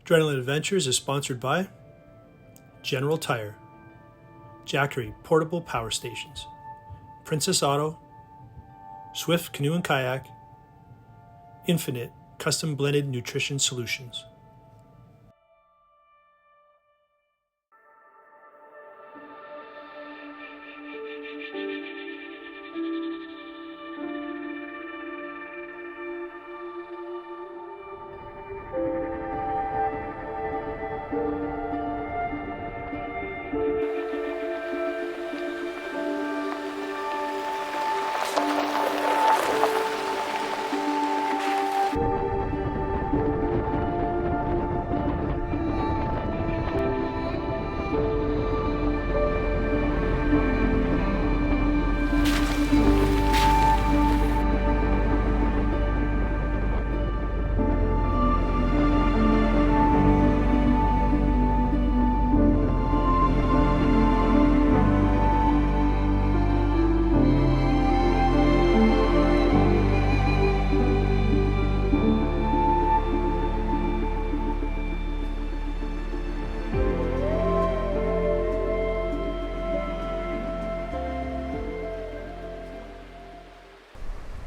Drenalin Adventures is sponsored by General Tire, Jackery Portable Power Stations, Princess Auto, Swift Canoe and Kayak, Infinite Custom Blended Nutrition Solutions.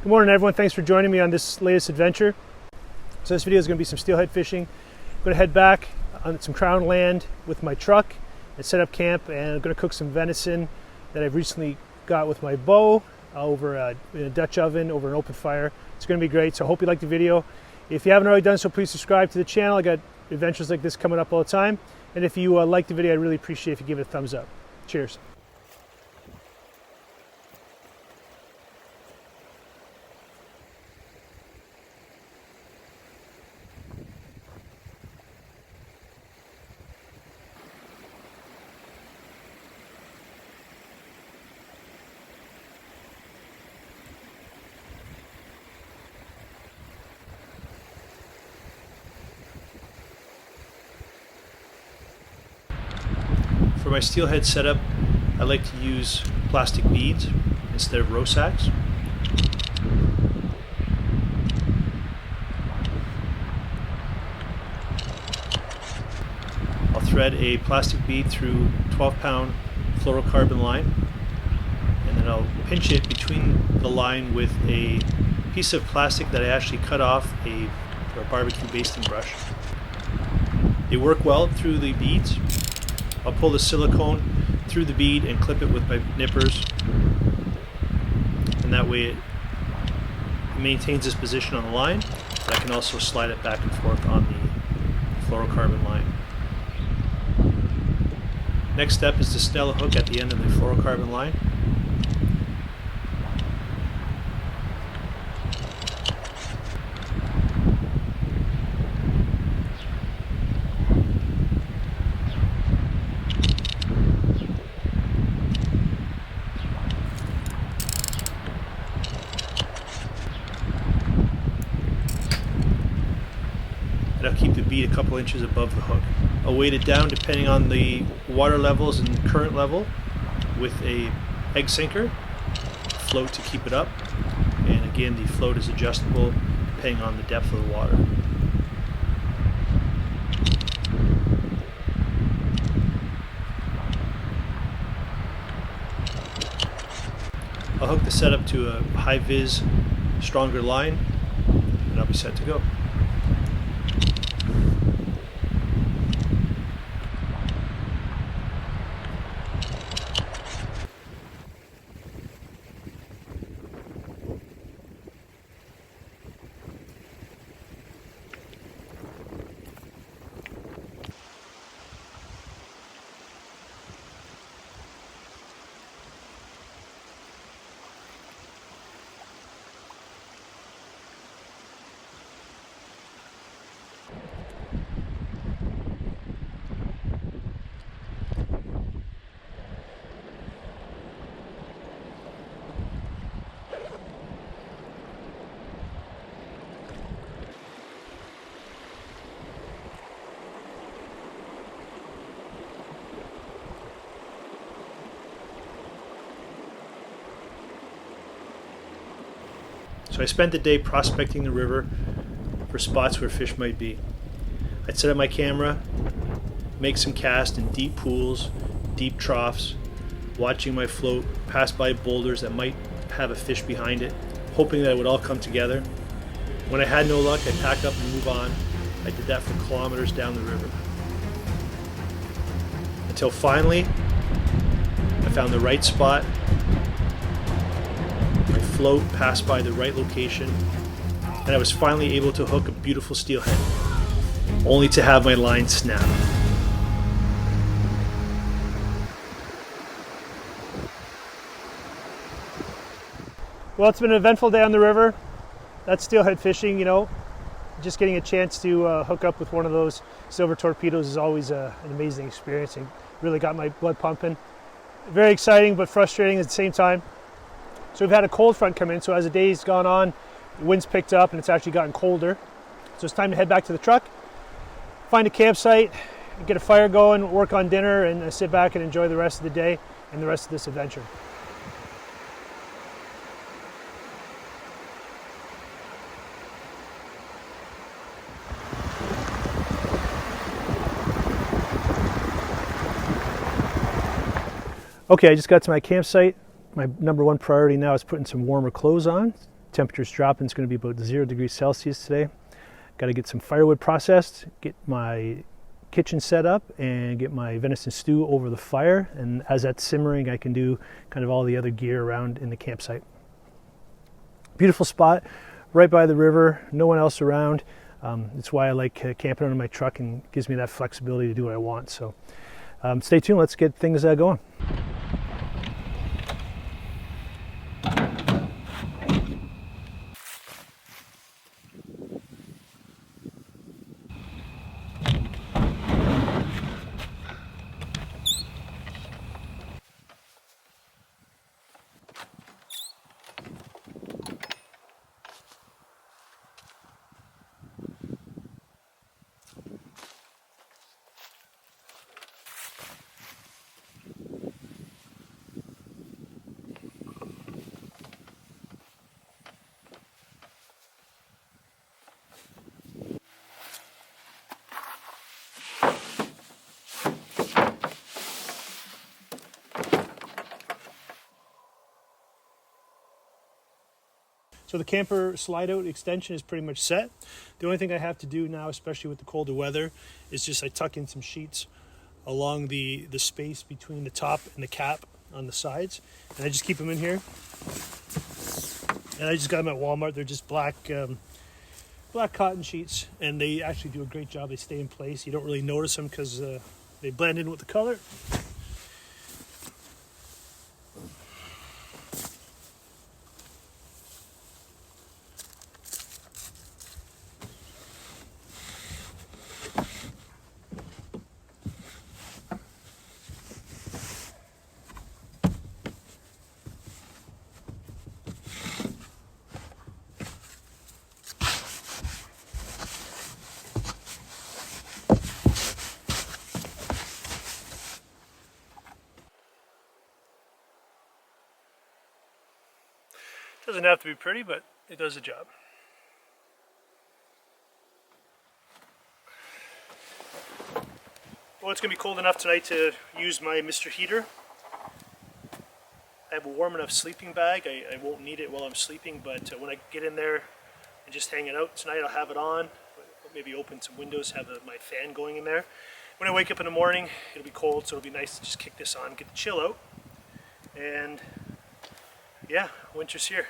Good morning, everyone. Thanks for joining me on this latest adventure. So this video is going to be some steelhead fishing. I'm going to head back on some crown land with my truck and set up camp, and I'm going to cook some venison that I've recently got with my bow over in a Dutch oven over an open fire. It's going to be great, so I hope you like the video. If you haven't already done so, please subscribe to the channel. I got adventures like this coming up all the time. And if you like the video, I'd really appreciate if you give it a thumbs up. Cheers. For my steelhead setup, I like to use plastic beads instead of row sacks. I'll thread a plastic bead through 12-pound fluorocarbon line, and then I'll pinch it between the line with a piece of plastic that I actually cut off for a barbecue basting brush. They work well through the beads. I'll pull the silicone through the bead and clip it with my nippers, and that way it maintains its position on the line, but I can also slide it back and forth on the fluorocarbon line. Next step is to snell a hook at the end of the fluorocarbon line. And I'll keep the bead a couple inches above the hook. I'll weight it down depending on the water levels and current level with a egg sinker, float to keep it up, and again the float is adjustable depending on the depth of the water. I'll hook the setup to a high-vis, stronger line, and I'll be set to go. So I spent the day prospecting the river for spots where fish might be. I'd set up my camera, make some casts in deep pools, deep troughs, watching my float pass by boulders that might have a fish behind it, hoping that it would all come together. When I had no luck, I'd pack up and move on. I did that for kilometers down the river. Until finally, I found the right spot. My float passed by the right location, and I was finally able to hook a beautiful steelhead, only to have my line snap. Well, it's been an eventful day on the river. That's steelhead fishing, you know. Just getting a chance to hook up with one of those silver torpedoes is always an amazing experience and really got my blood pumping. Very exciting, but frustrating at the same time. So we've had a cold front come in, so as the day's gone on, the wind's picked up and it's actually gotten colder. So it's time to head back to the truck, find a campsite, get a fire going, work on dinner, and sit back and enjoy the rest of the day and the rest of this adventure. Okay, I just got to my campsite. My number one priority now is putting some warmer clothes on. Temperature's dropping, it's going to be about 0 degrees Celsius today. Got to get some firewood processed, get my kitchen set up, and get my venison stew over the fire. And as that's simmering, I can do kind of all the other gear around in the campsite. Beautiful spot, right by the river, no one else around. It's why I like camping under my truck and gives me that flexibility to do what I want. So stay tuned, let's get things going. So the camper slide out extension is pretty much set. The only thing I have to do now, especially with the colder weather, is just I tuck in some sheets along the space between the top and the cap on the sides. And I just keep them in here. And I just got them at Walmart. They're just black cotton sheets, and they actually do a great job. They stay in place. You don't really notice them because they blend in with the color. Doesn't have to be pretty, but it does the job. Well, it's going to be cold enough tonight to use my Mr. Heater. I have a warm enough sleeping bag. I won't need it while I'm sleeping, but when I get in there and just hang it out tonight, I'll have it on. Maybe open some windows, have my fan going in there. When I wake up in the morning, it'll be cold, so it'll be nice to just kick this on, get the chill out. And yeah, winter's here.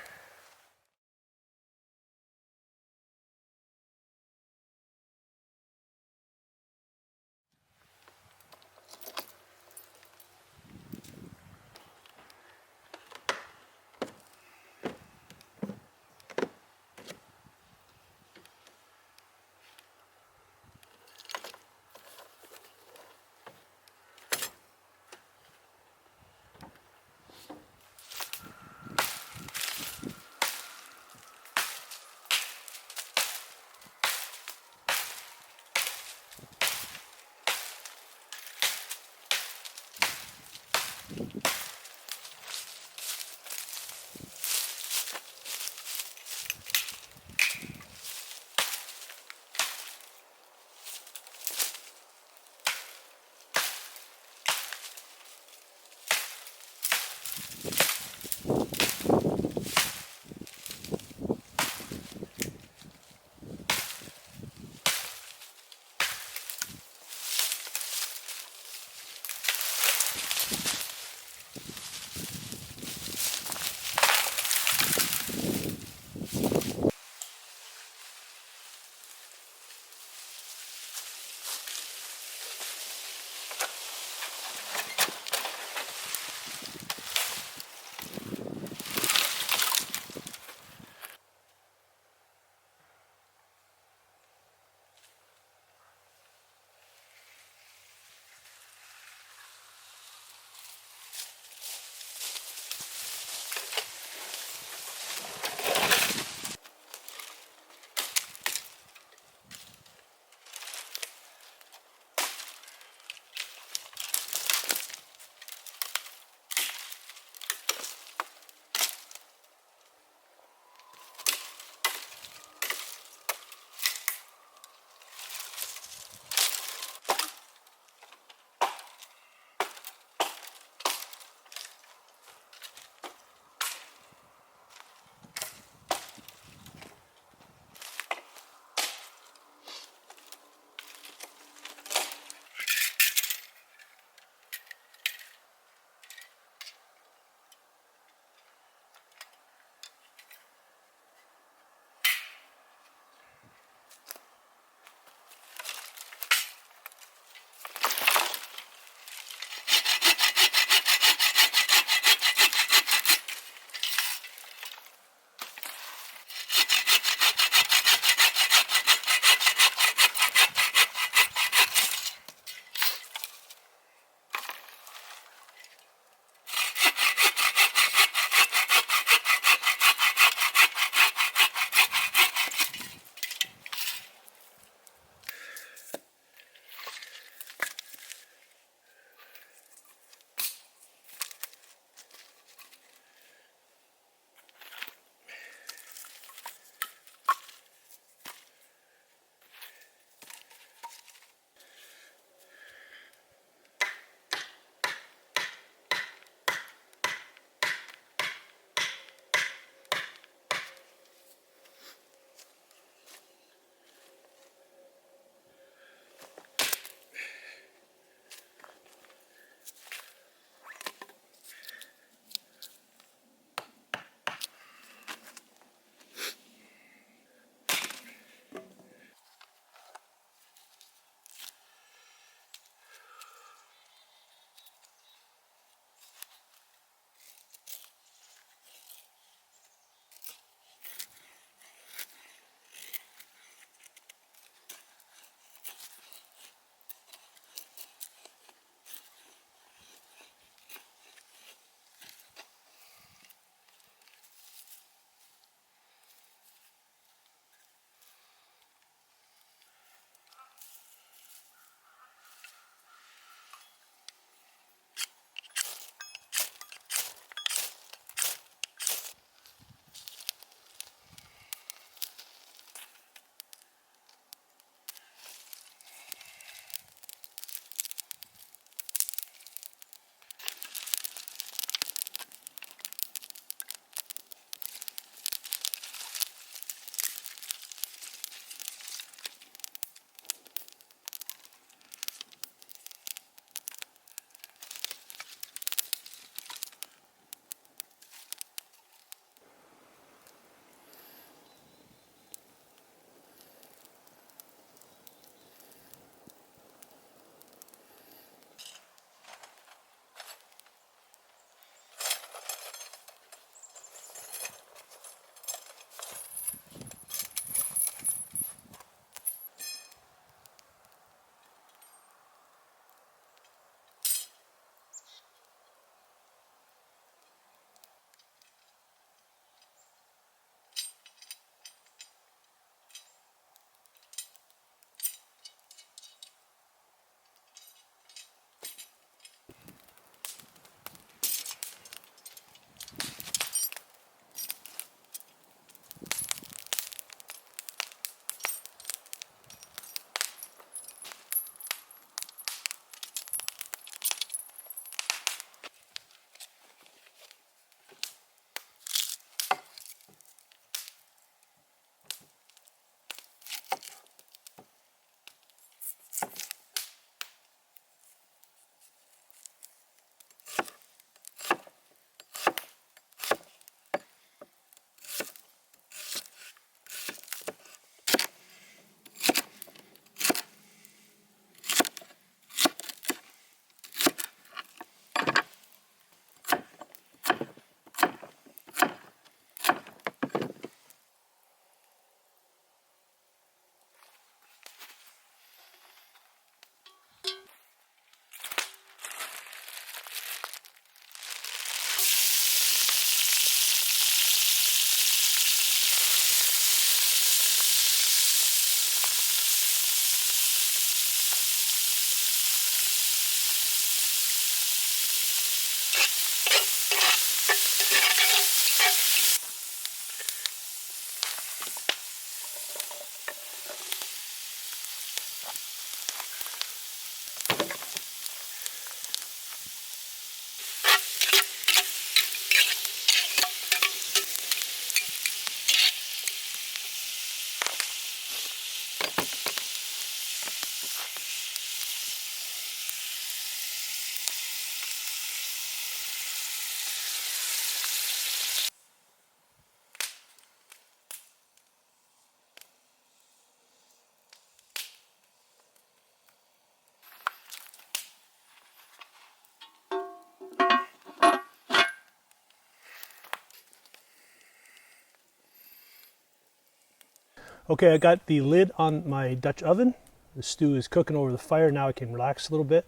Okay, I got the lid on my Dutch oven. The stew is cooking over the fire. Now I can relax a little bit.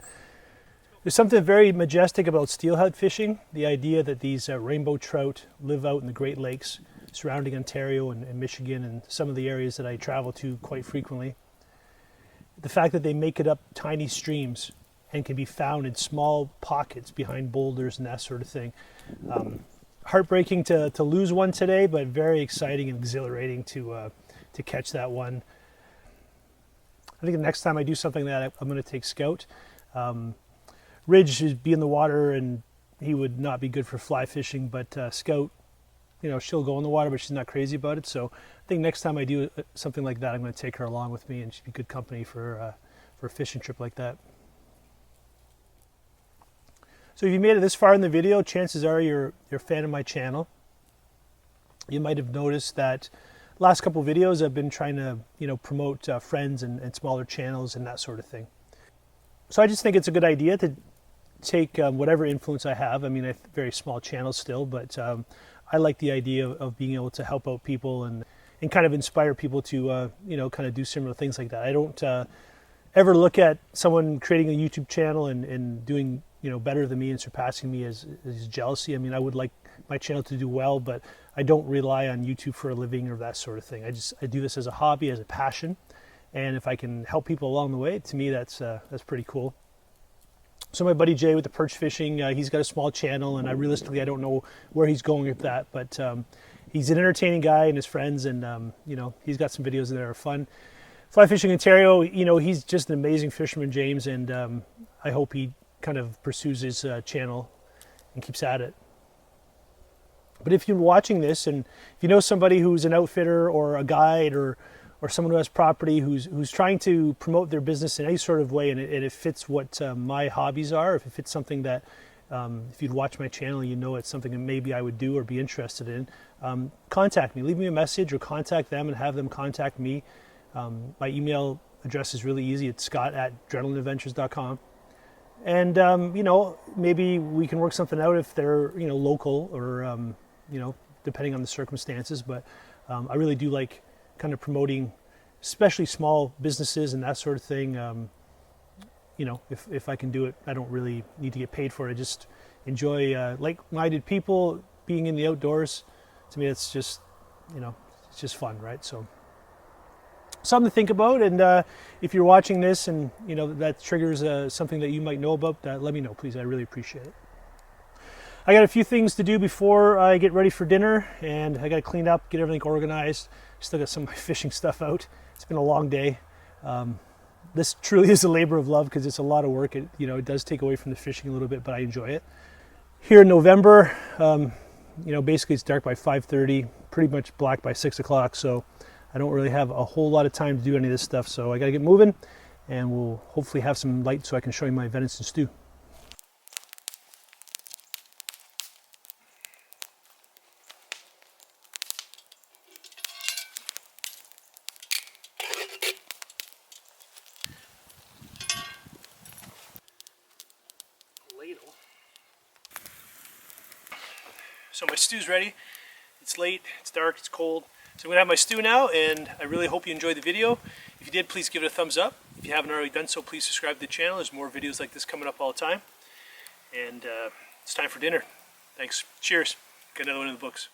There's something very majestic about steelhead fishing. The idea that these rainbow trout live out in the Great Lakes surrounding Ontario and Michigan and some of the areas that I travel to quite frequently. The fact that they make it up tiny streams and can be found in small pockets behind boulders and that sort of thing. Heartbreaking to lose one today, but very exciting and exhilarating to catch that one. I think the next time I do something like that, I'm going to take Scout. Ridge would be in the water and he would not be good for fly fishing, but Scout, you know, she'll go in the water, but she's not crazy about it. So I think next time I do something like that, I'm going to take her along with me, and she'd be good company for a fishing trip like that. So if you made it this far in the video, chances are you're a fan of my channel. You might have noticed that last couple of videos I've been trying to, you know, promote friends and smaller channels and that sort of thing. So I just think it's a good idea to take whatever influence I have. I mean, I have very small channels still, but I like the idea of being able to help out people and kind of inspire people to, you know, kind of do similar things like that. I don't ever look at someone creating a YouTube channel and doing, you know, better than me and surpassing me as jealousy. I mean, I would like my channel to do well, but I don't rely on YouTube for a living or that sort of thing. I do this as a hobby, as a passion, and if I can help people along the way, to me that's pretty cool. So my buddy Jay with the perch fishing, he's got a small channel, and realistically I don't know where he's going with that, but he's an entertaining guy and his friends, and you know, he's got some videos that are fun. Fly Fishing Ontario, you know, he's just an amazing fisherman, James, and I hope he kind of pursues his channel and keeps at it. But if you're watching this and if you know somebody who's an outfitter or a guide or someone who has property who's trying to promote their business in any sort of way, and it fits what my hobbies are, if it fits something that if you'd watch my channel, you know it's something that maybe I would do or be interested in, contact me. Leave me a message or contact them and have them contact me. My email address is really easy. It's scott@drenalininadventures.com. And, you know, maybe we can work something out if they're, you know, local or, you know, depending on the circumstances. But I really do like kind of promoting, especially small businesses and that sort of thing. You know, if I can do it, I don't really need to get paid for it. I just enjoy like-minded people being in the outdoors. To me, it's just, you know, it's just fun, right? So something to think about, and if you're watching this and you know that triggers something that you might know about, let me know, please. I really appreciate it. I got a few things to do before I get ready for dinner, and I got to clean up, get everything organized. Still got some of my fishing stuff out. It's been a long day. This truly is a labor of love because it's a lot of work. It, you know, it does take away from the fishing a little bit, but I enjoy it. Here in November, you know, basically it's dark by 5:30, pretty much black by 6 o'clock, so I don't really have a whole lot of time to do any of this stuff, so I got to get moving, and we'll hopefully have some light so I can show you my venison stew. Ladle. So my stew's ready. It's late, it's dark, it's cold. So I'm going to have my stew now, and I really hope you enjoyed the video. If you did, please give it a thumbs up. If you haven't already done so, please subscribe to the channel. There's more videos like this coming up all the time. And it's time for dinner. Thanks. Cheers. Got another one in the books.